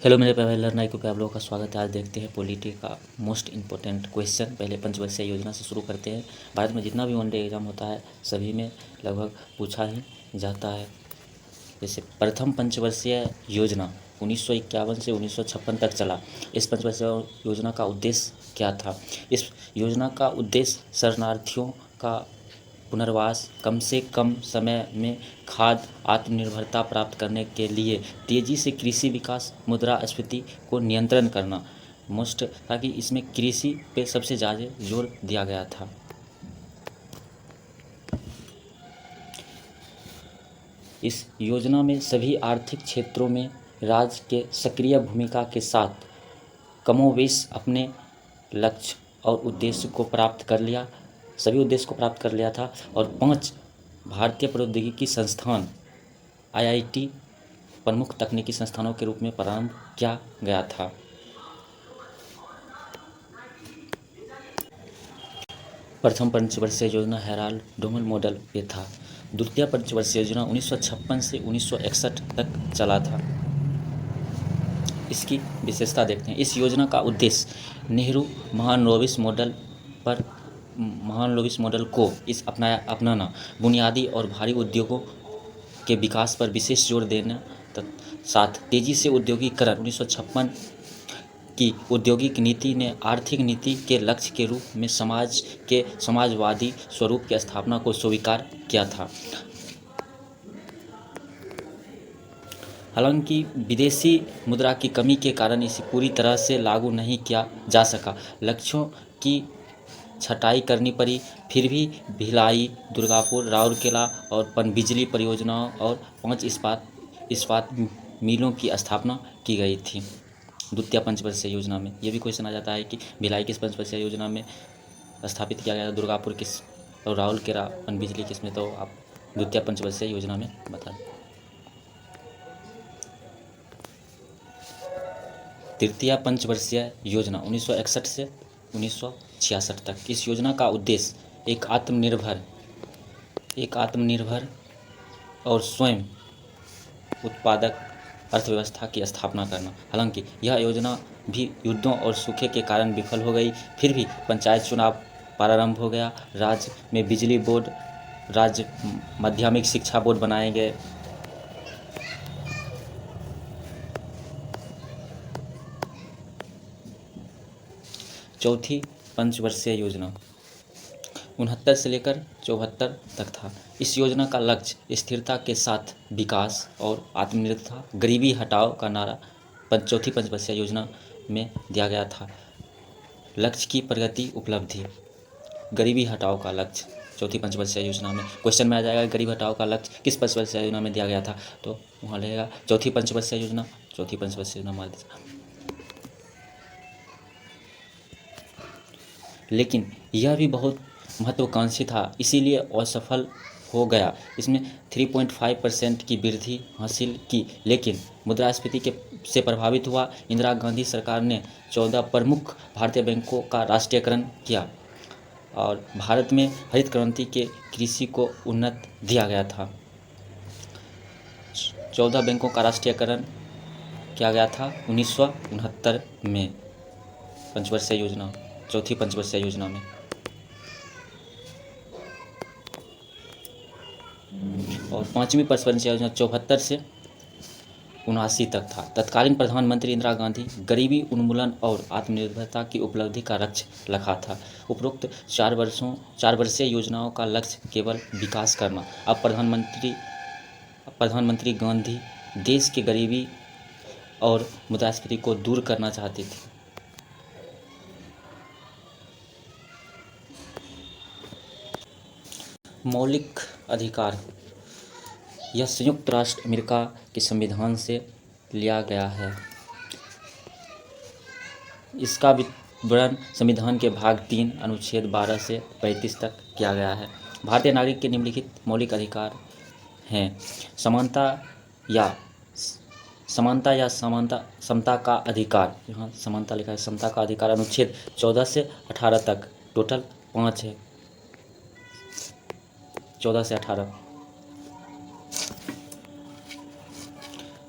Hello मेरे प्यारे लर्नाइकों पे आप लोगों का स्वागत है। आज देखते हैं पॉलिटी का मोस्ट इम्पोर्टेंट क्वेश्चन। पहले पंचवर्षीय योजना से शुरू करते हैं। भारत में जितना भी वनडे एग्जाम होता है सभी में लगभग पूछा ही जाता है। जैसे प्रथम पंचवर्षीय योजना 1951 से 1956 तक चला। इस पंचवर्षीय योजना का उद्देश्य क्या था? इस योजना का उद्देश्य शरणार्थियों का पुनर्वास, कम से कम समय में खाद्य आत्मनिर्भरता प्राप्त करने के लिए तेजी से कृषि विकास, मुद्रास्फीति को नियंत्रण करना मोस्ट, ताकि इसमें कृषि पे सबसे ज़्यादा जोर दिया गया था। इस योजना में सभी आर्थिक क्षेत्रों में राज्य के सक्रिय भूमिका के साथ कमोवेश अपने लक्ष्य और उद्देश्य को प्राप्त कर लिया सभी उद्देश्य को प्राप्त कर लिया था। और 5 भारतीय प्रौद्योगिकी संस्थान IIT प्रमुख तकनीकी संस्थानों के रूप में प्रारंभ किया गया था। प्रथम पंचवर्षीय योजना हेराल्ड डोमन मॉडल पे था। द्वितीय पंचवर्षीय योजना 1956 से 1961 तक चला था। इसकी विशेषता देखते हैं। इस योजना का उद्देश्य नेहरू महालनोबिस मॉडल को अपनाना, बुनियादी और भारी उद्योगों के विकास पर विशेष जोर देना, साथ तेजी से औद्योगिकीकरण। 1956 की औद्योगिक नीति ने आर्थिक नीति के लक्ष्य के रूप में समाजवादी स्वरूप की स्थापना को स्वीकार किया था। हालांकि विदेशी मुद्रा की कमी के कारण इसे पूरी तरह से लागू नहीं किया जा सका। लक्ष्यों की छटाई करनी पड़ी। फिर भी भिलाई, दुर्गापुर, राउरकेला और पनबिजली परियोजनाओं और 5 इस्पात मिलों की स्थापना की गई थी द्वितीय पंचवर्षीय योजना में। यह भी क्वेश्चन आ जाता है कि भिलाई किस पंचवर्षीय योजना में स्थापित किया गया, दुर्गापुर किस और राउरकेला पनबिजली किस में, तो आप द्वितीय पंचवर्षीय योजना में बता दें। तृतीय पंचवर्षीय योजना 1961 से 1966 तक। इस योजना का उद्देश्य एक आत्मनिर्भर और स्वयं उत्पादक अर्थव्यवस्था की स्थापना करना। हालांकि यह योजना भी युद्धों और सूखे के कारण विफल हो गई। फिर भी पंचायत चुनाव प्रारंभ हो गया। राज्य में बिजली बोर्ड, राज्य माध्यमिक शिक्षा बोर्ड बनाए गए। चौथी पंचवर्षीय योजना 69 से लेकर 74 तक था। इस योजना का लक्ष्य स्थिरता के साथ विकास और आत्मनिर्भरता, गरीबी हटाओ का नारा चौथी पंचवर्षीय योजना में दिया गया था। लक्ष्य की प्रगति उपलब्धि, गरीबी हटाओ का लक्ष्य चौथी पंचवर्षीय योजना में क्वेश्चन में आ जाएगा। गरीबी हटाओ का लक्ष्य किस पंचवर्षीय योजना में दिया गया था, तो वहाँ रहेगा चौथी पंचवर्षीय योजना। चौथी पंचवर्षीय योजना मान लीजिए। लेकिन यह भी बहुत महत्वाकांक्षी था, इसीलिए असफल हो गया। इसमें 3.5% की वृद्धि हासिल की, लेकिन मुद्रास्फीति से प्रभावित हुआ। इंदिरा गांधी सरकार ने 14 प्रमुख भारतीय बैंकों का राष्ट्रीयकरण किया और भारत में हरित क्रांति के कृषि को उन्नत दिया गया था। 14 बैंकों का राष्ट्रीयकरण किया गया था 1969 में पंचवर्षीय योजना, चौथी पंचवर्षीय योजना में। और 5वीं पंचवर्षीय योजना 74 से 79 तक था। तत्कालीन प्रधानमंत्री इंदिरा गांधी गरीबी उन्मूलन और आत्मनिर्भरता की उपलब्धि का लक्ष्य रखा था। उपरोक्त 4 वर्षीय योजनाओं का लक्ष्य केवल विकास करना। अब प्रधानमंत्री गांधी देश की गरीबी और मुद्रास्फीति को दूर करना चाहते थे। मौलिक अधिकार, यह संयुक्त राष्ट्र अमेरिका के संविधान से लिया गया है। इसका विवरण संविधान के भाग 3 अनुच्छेद 12 से 35 तक किया गया है। भारतीय नागरिक के निम्नलिखित मौलिक अधिकार हैं। समता या समता का अधिकार, यहाँ समानता लिखा है, समता का अधिकार अनुच्छेद 14 से 18 तक, टोटल 5 है, 14 से 18।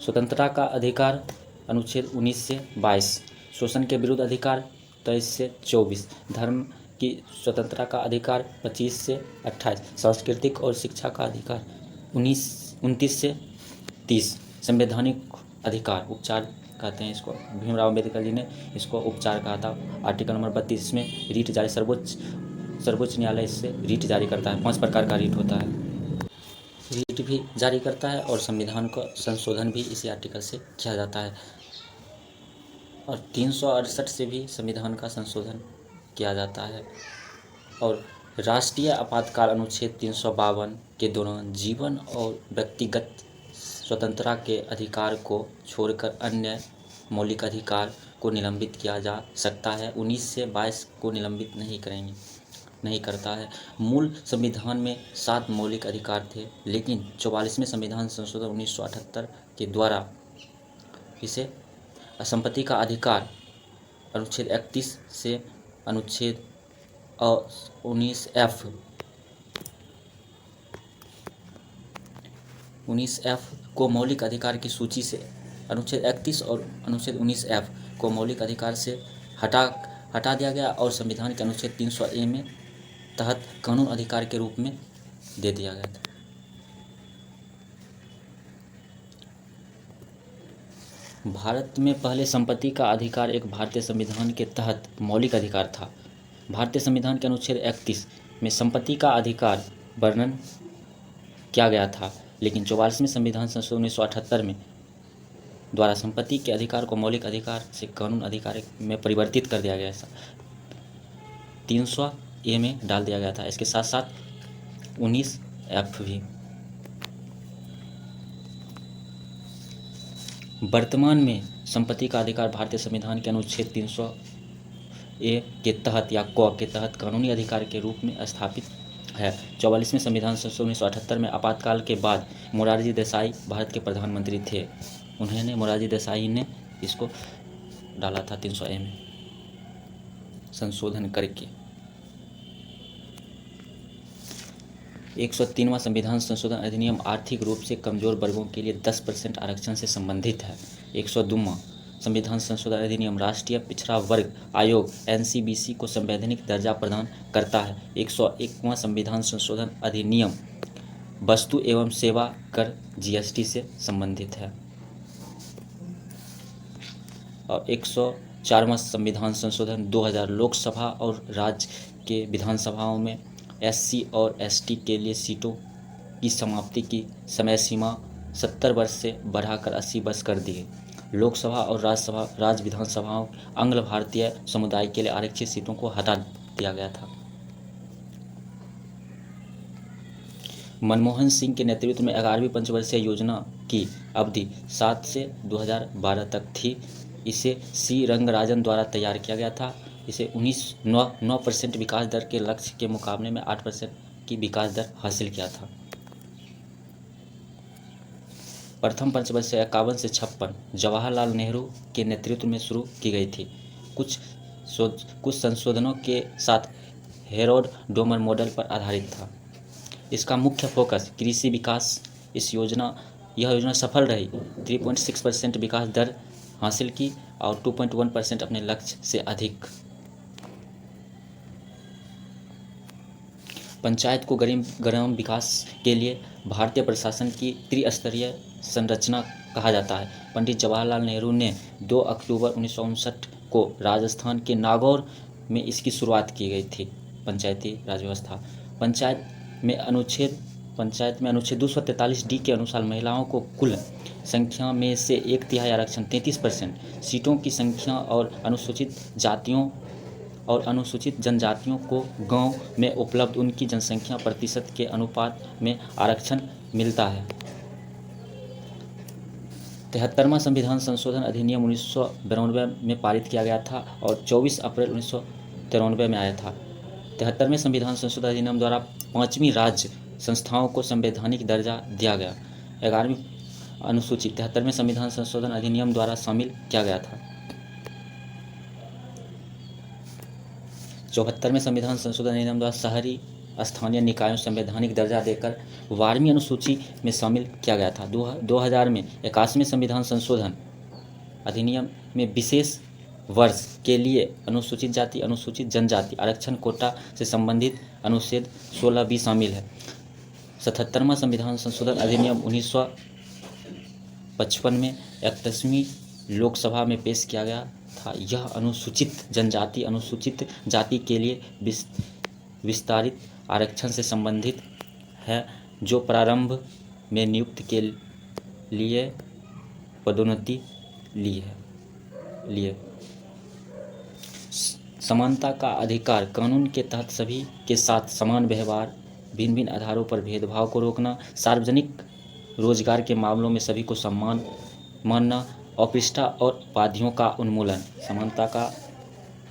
स्वतंत्रता का अधिकार अनुच्छेद 19 से 22, शोषण के विरुद्ध अधिकार 23 से 24, धर्म की स्वतंत्रता का अधिकार 25 से 28, सांस्कृतिक और शिक्षा का अधिकार 29 से 30, संवैधानिक अधिकार उपचार कहते हैं इसको, भीमराव अम्बेडकर जी ने इसको उपचार कहा था। आर्टिकल नंबर 32 में रीट जारी, सर्वोच्च न्यायालय इससे रीट जारी करता है। 5 प्रकार का रीट होता है, रीट भी जारी करता है और संविधान का संशोधन भी इसी आर्टिकल से किया जाता है। और 368 से भी संविधान का संशोधन किया जाता है। और राष्ट्रीय आपातकाल अनुच्छेद 352 के दौरान जीवन और व्यक्तिगत स्वतंत्रता के अधिकार को छोड़कर अन्य मौलिक अधिकार को निलंबित किया जा सकता है। 19 से 22 को निलंबित नहीं करता है। मूल संविधान में 7 मौलिक अधिकार थे, लेकिन 44वें संविधान संशोधन 1978 के द्वारा इसे संपत्ति का अधिकार अनुच्छेद 31 से अनुच्छेद 19F को मौलिक अधिकार की सूची से, अनुच्छेद 31 और अनुच्छेद 19F को मौलिक अधिकार से हटा दिया गया और संविधान के अनुच्छेद 300A में तहत कानून अधिकार के रूप में दे दिया गया था। भारत में पहले संपत्ति का अधिकार एक भारतीय संविधान के तहत मौलिक अधिकार था। भारतीय संविधान के अनुच्छेद 31 में संपत्ति का अधिकार वर्णन किया गया था, लेकिन 44वें संविधान संशोधन 1978 में द्वारा संपत्ति के अधिकार को मौलिक अधिकार से कानून अधिकार में परिवर्तित कर दिया गया था। 300A में डाल दिया गया था। इसके साथ साथ 19F भी। वर्तमान में संपत्ति का अधिकार भारतीय संविधान के अनुच्छेद 300A के तहत या क के तहत कानूनी अधिकार के रूप में स्थापित है। 44वें संविधान संशोधन 1978 में आपातकाल के बाद मोरारजी देसाई भारत के प्रधानमंत्री थे। मोरारजी देसाई ने इसको डाला था 300A में संशोधन करके। 103वां संविधान संशोधन अधिनियम आर्थिक रूप से कमजोर वर्गों के लिए 10% आरक्षण से संबंधित है। 102वां संविधान संशोधन अधिनियम राष्ट्रीय पिछड़ा वर्ग आयोग NCBC को संवैधानिक दर्जा प्रदान करता है। 101वां संविधान संशोधन अधिनियम वस्तु एवं सेवा कर GST से संबंधित है। और 104वां संविधान संशोधन 2000 लोकसभा और राज्य के विधानसभाओं में SC और ST के लिए सीटों की समाप्ति की समय सीमा 70 वर्ष से बढ़ाकर 80 वर्ष कर दी गई। लोकसभा और राज्य विधानसभाओं आंग्ल भारतीय समुदाय के लिए आरक्षित सीटों को हटा दिया गया था। मनमोहन सिंह के नेतृत्व में 11वीं पंचवर्षीय योजना की अवधि 7 से 2012 तक थी। इसे C रंगराजन द्वारा तैयार किया गया था। इसे 9% विकास दर के लक्ष्य के मुकाबले में 8% की विकास दर हासिल किया था। प्रथम पंचवर्षीय 51 से 56 जवाहरलाल नेहरू के नेतृत्व में शुरू की गई थी। कुछ संशोधनों के साथ हेरोल्ड डोमर मॉडल पर आधारित था। इसका मुख्य फोकस कृषि विकास। यह योजना सफल रही। 3.6% विकास दर हासिल की और 2.1% अपने लक्ष्य से अधिक। पंचायत को ग्राम विकास के लिए भारतीय प्रशासन की त्रिस्तरीय संरचना कहा जाता है। पंडित जवाहरलाल नेहरू ने 2 अक्टूबर 1959 को राजस्थान के नागौर में इसकी शुरुआत की गई थी। पंचायती राज व्यवस्था। पंचायत में अनुच्छेद 243D के अनुसार महिलाओं को कुल संख्या में से 1/3 आरक्षण 33% सीटों की संख्या और अनुसूचित जातियों और अनुसूचित जनजातियों को गांव में उपलब्ध उनकी जनसंख्या प्रतिशत के अनुपात में आरक्षण मिलता है। 73वां संविधान संशोधन अधिनियम 1992 में पारित किया गया था और 24 अप्रैल 1993 में आया था। 73वें संविधान संशोधन अधिनियम द्वारा 5वीं राज्य संस्थाओं को संवैधानिक दर्जा दिया गया। 11वीं अनुसूची 73वें संविधान संशोधन अधिनियम द्वारा शामिल किया गया था। 74वें संविधान संशोधन अधिनियम द्वारा शहरी स्थानीय निकायों संवैधानिक दर्जा देकर 12वीं अनुसूची में शामिल किया गया था। 2000 में 81वें संविधान संशोधन अधिनियम में विशेष वर्ष के लिए अनुसूचित जाति अनुसूचित जनजाति आरक्षण कोटा से संबंधित अनुच्छेद 16 भी शामिल है। 77वां संविधान संशोधन अधिनियम 1955 में 31वीं लोकसभा में पेश किया गया था। यह अनुसूचित जनजाति अनुसूचित जाति के लिए विस्तारित आरक्षण से संबंधित है, जो प्रारंभ में नियुक्ति के लिए पदोन्नति लिए। समानता का अधिकार कानून के तहत सभी के साथ समान व्यवहार, भिन्न भिन्न आधारों पर भेदभाव को रोकना, सार्वजनिक रोजगार के मामलों में सभी को सम्मान मानना, अपशिष्टता और उपाधियों का उन्मूलन समानता का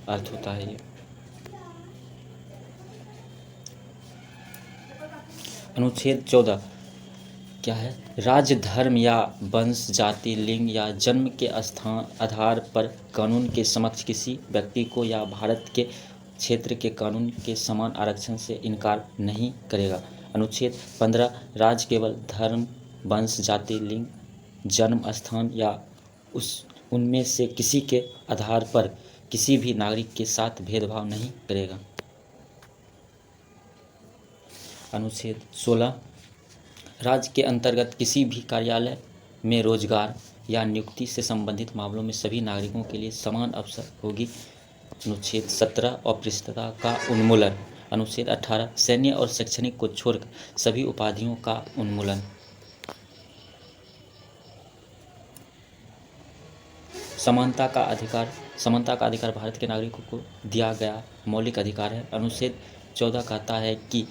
अर्थ होता है। ये अनुच्छेद 14 क्या है? राज्य, धर्म या वंश, जाति, लिंग या जन्म के स्थान आधार पर कानून के समक्ष किसी व्यक्ति को या भारत के क्षेत्र के कानून के समान आरक्षण से इनकार नहीं करेगा। अनुच्छेद 15 राज्य केवल धर्म, वंश, जाति, लिंग, जन्म स्थान या उनमें से किसी के आधार पर किसी भी नागरिक के साथ भेदभाव नहीं करेगा। अनुच्छेद 16 राज्य के अंतर्गत किसी भी कार्यालय में रोजगार या नियुक्ति से संबंधित मामलों में सभी नागरिकों के लिए समान अवसर होगी। अनुच्छेद 17 अपशिष्टता का उन्मूलन। अनुच्छेद 18 सैन्य और शैक्षणिक को छोड़कर सभी उपाधियों का उन्मूलन। समानता का अधिकार भारत के नागरिकों को दिया गया मौलिक अधिकार है। अनुच्छेद 14 कहता है कि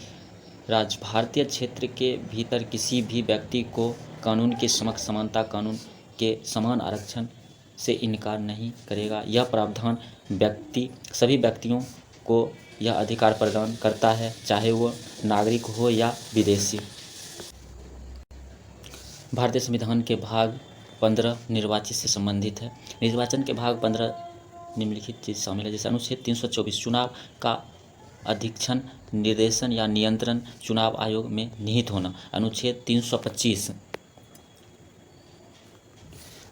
राज्य भारतीय क्षेत्र के भीतर किसी भी व्यक्ति को कानून के समक्ष समानता कानून के समान आरक्षण से इनकार नहीं करेगा। यह प्रावधान सभी व्यक्तियों को यह अधिकार प्रदान करता है, चाहे वो नागरिक हो या विदेशी। भारतीय संविधान के भाग 15 निर्वाचित से संबंधित है। निर्वाचन के भाग 15 निम्नलिखित चीज शामिल है, जैसे अनुच्छेद 324 चुनाव का अधीक्षण, निर्देशन या नियंत्रण चुनाव आयोग में निहित होना। अनुच्छेद 325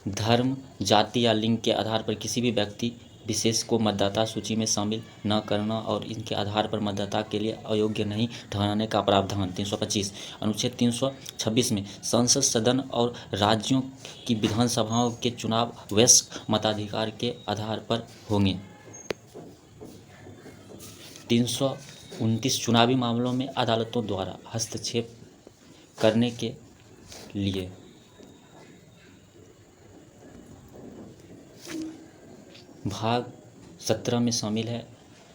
धर्म, जाति या लिंग के आधार पर किसी भी व्यक्ति विशेष को मतदाता सूची में शामिल न करना और इनके आधार पर मतदाता के लिए अयोग्य नहीं ठहराने का प्रावधान। 325 अनुच्छेद 326 में संसद, सदन और राज्यों की विधानसभाओं के चुनाव वयस्क मताधिकार के आधार पर होंगे। 329 चुनावी मामलों में अदालतों द्वारा हस्तक्षेप करने के लिए। भाग 17 में शामिल है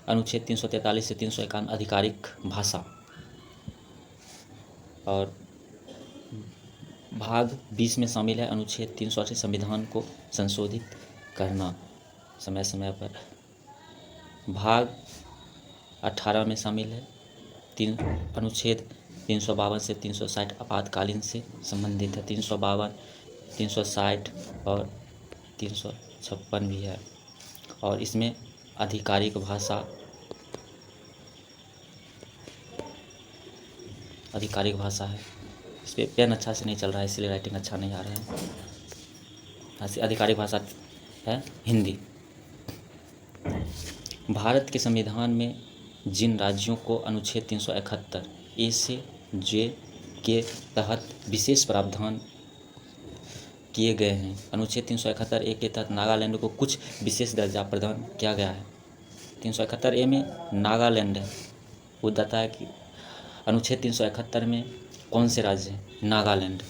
अनुच्छेद 343 से 351 आधिकारिक भाषा, और भाग 20 में शामिल है अनुच्छेद 380 संविधान को संशोधित करना समय समय पर। भाग 18 में शामिल है अनुच्छेद 352 से 360 आपातकालीन से संबंधित है। 352, 360 और 356 भी है, और इसमें आधिकारिक भाषा है। इस पर पेन अच्छा से नहीं चल रहा है, इसलिए राइटिंग अच्छा नहीं आ रहा है। ऐसी आधिकारिक भाषा है हिंदी। भारत के संविधान में जिन राज्यों को अनुच्छेद 371 ए से जे के तहत विशेष प्रावधान किए गए हैं, अनुच्छेद 371 ए के तहत नागालैंड को कुछ विशेष दर्जा प्रदान किया गया है। 371 ए में नागालैंड है, वो बताता है कि अनुच्छेद 371 में कौन से राज्य हैं? नागालैंड।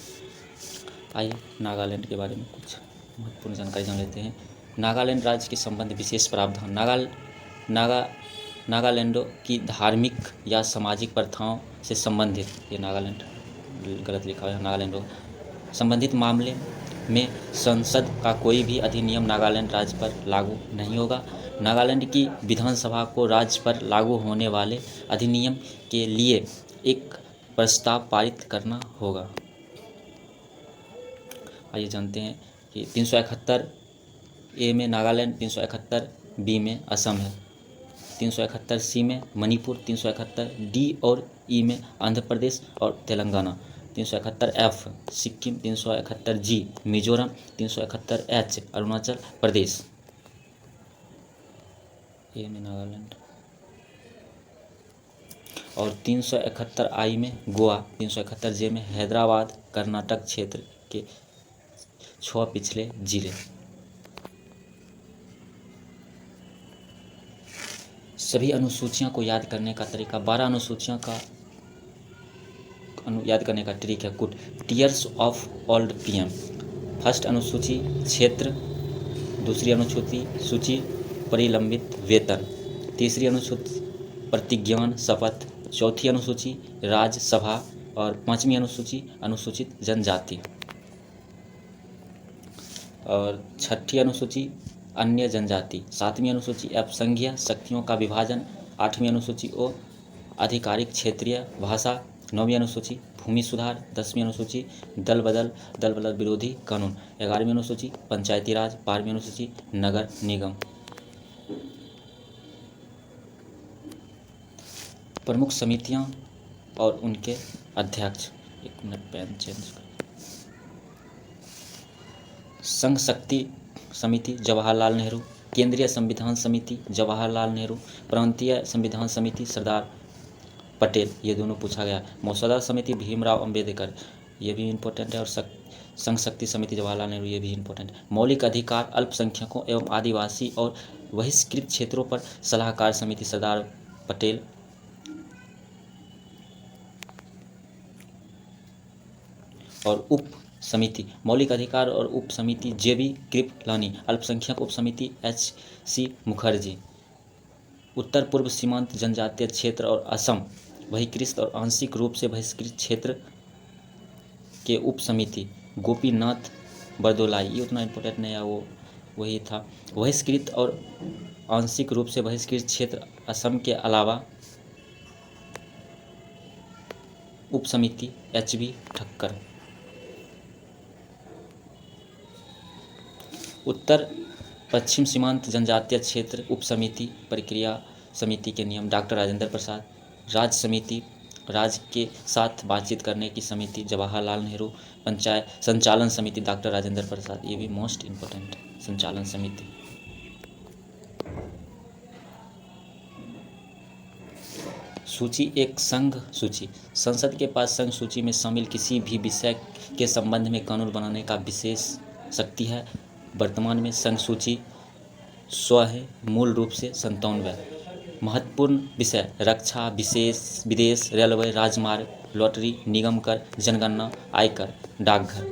आइए नागालैंड के बारे में कुछ महत्वपूर्ण जानकारी जान लेते हैं। नागालैंड राज्य के संबंध विशेष प्रावधान। नागालैंडों की धार्मिक या सामाजिक प्रथाओं से संबंधित, ये नागालैंड गलत लिखा हुआ है, नागालैंडों संबंधित मामले में संसद का कोई भी अधिनियम नागालैंड राज्य पर लागू नहीं होगा। नागालैंड की विधानसभा को राज्य पर लागू होने वाले अधिनियम के लिए एक प्रस्ताव पारित करना होगा। आइए जानते हैं कि 371 ए में नागालैंड, 371 बी में असम है, 371 सी में मणिपुर, 371 डी और ई में आंध्र प्रदेश और तेलंगाना, 371 सिक्किम, 371 जी मिजोरम, 371 एच अरुणाचल प्रदेश, ए में नागालैंड, और 371 आई में गोवा, 371 जे में हैदराबाद कर्नाटक क्षेत्र के 6 पिछले जिले। सभी अनुसूचियों को याद करने का तरीका, 12 अनुसूचियों का याद करने का ट्रिक है कुछ। Tears of old PM, first अनुसूची क्षेत्र, दूसरी अनुसूची सूची परिलंबित वेतन, तीसरी अनुसूची प्रतिज्ञान शपथ, चौथी अनुसूची राज्यसभा और पांचवी अनुसूची अनुसूचित जनजाति, और छठी अनुसूची अन्य जनजाति, सातवीं अनुसूची अपसंघीय शक्तियों का विभाजन, आठवीं अनुसूची ओ आधिकारिक क्षेत्रीय भाषा, नौवीं अनुसूची भूमि सुधार, 10वीं अनुसूची दल बदल विरोधी कानून, 11वीं अनुसूची पंचायती राज, 12वीं अनुसूची नगर निगम। प्रमुख समितियां और उनके अध्यक्ष, 1 मिनट पेन चेंज कर। संघ शक्ति समिति जवाहरलाल नेहरू, केंद्रीय संविधान समिति जवाहरलाल नेहरू, प्रांतीय संविधान समिति सरदार पटेल, ये दोनों पूछा गया। मसौदा समिति भीमराव अंबेडकर, ये भी इम्पोर्टेंट है, और संघ शक्ति समिति जवाहरलाल नेहरू, ये भी इम्पोर्टेंट है। मौलिक अधिकार अल्पसंख्यकों एवं आदिवासी और बहिष्कृत क्षेत्रों पर सलाहकार समिति सरदार पटेल, और उप समिति मौलिक अधिकार और उप समिति जेबी कृपलानी, अल्पसंख्यक उप समिति HC मुखर्जी, उत्तर पूर्व सीमांत जनजातीय क्षेत्र और असम बहिष्कृत और आंशिक रूप से बहिष्कृत क्षेत्र के उप समिति गोपीनाथ बरदोलाई, ये उतना इम्पोर्टेंट नहीं है, वो वही था। बहिष्कृत और आंशिक रूप से बहिष्कृत क्षेत्र असम के अलावा उप समिति HB ठक्कर। उत्तर पश्चिम सीमांत जनजातीय क्षेत्र उप समिति प्रक्रिया समिति के नियम डॉक्टर राजेंद्र प्रसाद। राज्य समिति राज्य के साथ बातचीत करने की समिति जवाहरलाल नेहरू। पंचायत संचालन समिति डॉक्टर राजेंद्र प्रसाद, ये भी मोस्ट इम्पोर्टेंट है, संचालन समिति। सूची एक संघ सूची, संसद के पास संघ सूची में शामिल किसी भी विषय के संबंध में कानून बनाने का विशेष शक्ति है। वर्तमान में संघ सूची 100 है, मूल रूप से 97। महत्वपूर्ण विषय रक्षा, विदेश, रेलवे, राजमार्ग, लॉटरी, निगम कर, जनगणना, आयकर, डाकघर।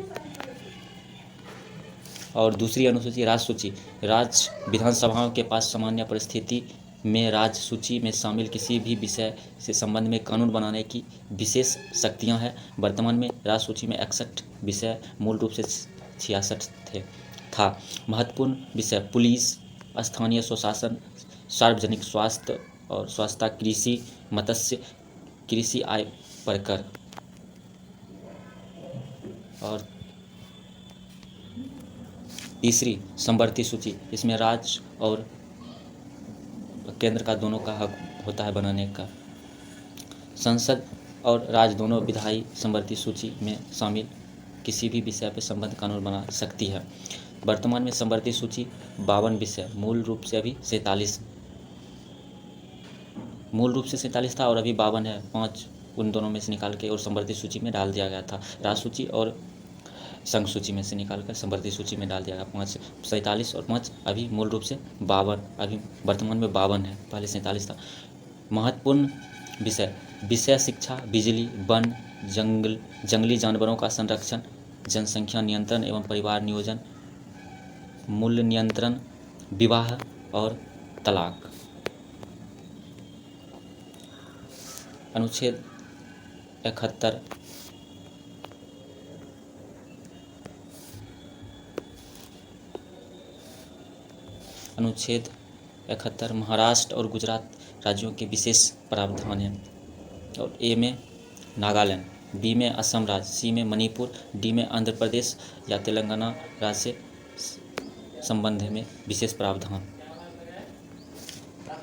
और दूसरी अनुसूची राज्य सूची, राज्य विधानसभाओं के पास सामान्य परिस्थिति में राज्य सूची में शामिल किसी भी विषय से संबंध में कानून बनाने की विशेष शक्तियां हैं। वर्तमान में राज्य सूची में 61 विषय, मूल रूप से 66 था। महत्वपूर्ण विषय पुलिस, स्थानीय स्वशासन, सार्वजनिक स्वास्थ्य और स्वच्छता, कृषि, मत्स्य, कृषि आय पर कर। और तीसरी समवर्ती सूची, इसमें राज्य और केंद्र का दोनों का हक होता है बनाने का। संसद और राज्य दोनों विधायी समवर्ती सूची में शामिल किसी भी विषय पर संबंध कानून बना सकती है। वर्तमान में समवर्ती सूची 52 विषय, मूल रूप से अभी 47, मूल रूप से 47 था और अभी 52 है। 5 उन दोनों में से निकाल के और समवर्ती सूची में डाल दिया गया था। राज्य सूची और संघ सूची में से निकालकर समवर्ती सूची में डाल दिया गया। 5 47 और 5 अभी मूल रूप से 52, अभी वर्तमान में 52 है, पहले 47 था। महत्वपूर्ण विषय शिक्षा, बिजली, वन, जंगली जानवरों का संरक्षण, जनसंख्या नियंत्रण एवं परिवार नियोजन, मूल्य नियंत्रण, विवाह और तलाक। अनुच्छेद 71 अनुच्छेद 71 महाराष्ट्र और गुजरात राज्यों के विशेष प्रावधान हैं। और ए में नागालैंड, बी में असम राज्य, सी में मणिपुर, डी में आंध्र प्रदेश या तेलंगाना राज्य से संबंध में विशेष प्रावधान।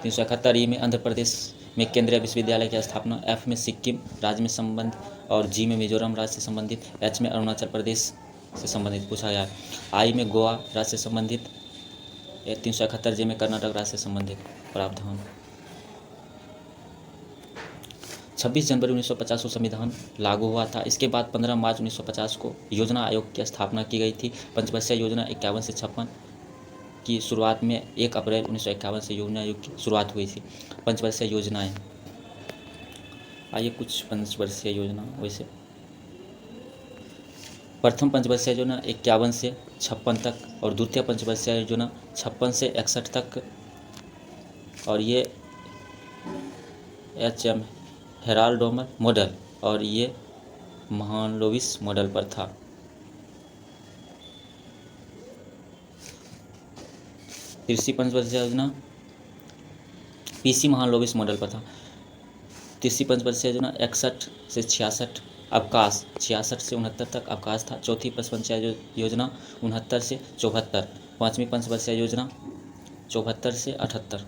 371 ई में आंध्र प्रदेश में केंद्रीय विश्वविद्यालय की स्थापना। एफ में सिक्किम राज्य में संबंध और जी में मिजोरम राज्य से संबंधित, एच में अरुणाचल प्रदेश से संबंधित पूछा गया है, आई में गोवा राज्य से संबंधित, 371 जे में कर्नाटक राज्य से संबंधित प्रावधान। 26 जनवरी 1950 को संविधान लागू हुआ था। इसके बाद 15 मार्च 1950 को योजना आयोग की स्थापना की गई थी। पंचवर्षीय योजना 51 से 56 की शुरुआत में 1 अप्रैल 1951 से योजना आयोग की शुरुआत हुई थी। पंचवर्षीय योजनाएं, आइए कुछ पंचवर्षीय योजना। वैसे प्रथम पंचवर्षीय योजना 51 से 56 तक और द्वितीय पंचवर्षीय योजना 56 से 61 तक, और ये HM हेराल्डोमर मॉडल और ये महालनोबिस मॉडल पर था। तीसरी पंचवर्षीय योजना PC महालनोबिस मॉडल पर था। तीसरी पंचवर्षीय योजना 61 से 66 अवकाश, 66 से 69 तक अवकाश था। चौथी पंचवर्षीय योजना 69 से 74। पाँचवीं पंचवर्षीय योजना 74 से 78।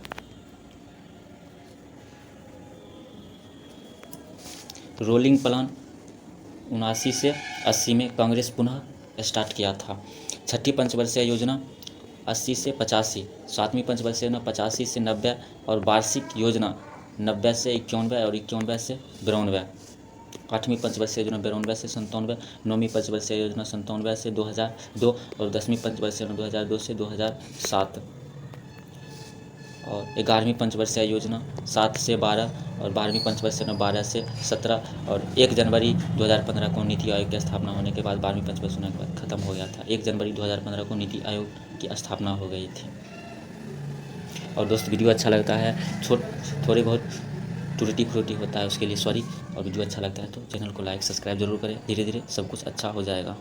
रोलिंग प्लान 79 से 80 में कांग्रेस पुनः स्टार्ट किया था। छठी पंचवर्षीय योजना 80 से 85। सातवीं पंचवर्षीय योजना 85 से 90 और वार्षिक योजना 90 से 91 और 91 से 92। आठवीं पंचवर्षीय योजना 92 से 97। नौवीं पंचवर्षीय योजना 97 से 2002 और 10वीं पंचवर्षीय योजना 2002 से 2007। और 11वीं पंचवर्षीय योजना 7 से 12 और 12वीं पंचवर्षीय योजना 12 से 17। और 1 जनवरी 2015 को नीति आयोग की स्थापना होने के बाद 12वीं पंचवर्षीय योजना के बाद खत्म हो गया था। 1 जनवरी 2015 को नीति आयोग की स्थापना हो गई थी। और दोस्त वीडियो अच्छा लगता है, थोड़े बहुत त्रुटि फ्रूटी होता है उसके लिए सॉरी। और वीडियो अच्छा लगता है तो चैनल को लाइक सब्सक्राइब जरूर करें, धीरे धीरे सब कुछ अच्छा हो जाएगा।